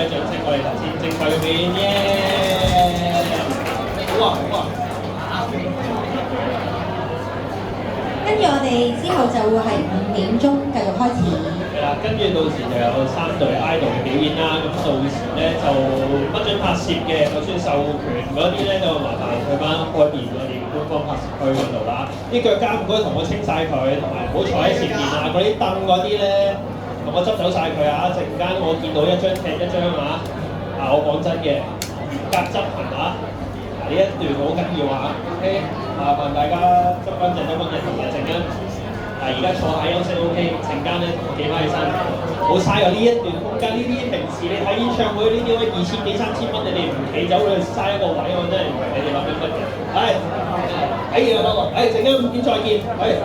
嘅掌聲，我哋頭先精彩嘅表演耶！好啊好啊！跟住我哋之後就會係5點鐘繼續開始。係啦，跟住到時就有3隊 idol 嘅表演啦。咁到時咧就不准拍攝嘅，就算授權嗰啲咧就麻煩去翻開邊我哋官方拍攝區嗰度啦。啲腳架唔該同我清晒佢，同埋唔好坐喺前面啊！嗰啲凳嗰啲咧同我執走晒佢啊！陣間我見到一張踢一張啊！我講真嘅，嚴格執行啊！呢一段好緊要啊 ！OK， 麻煩大家執乾淨同埋陣間。而家坐下休息 OK， 陣間咧企翻起身，冇嘥咗呢一段空間。呢啲平時你睇演唱會呢啲位2000幾3000蚊，你哋唔企走去嘥一個位，我真係唔明你哋諗緊乜嘢。係，睇嘢啦，陣間5點再見。係。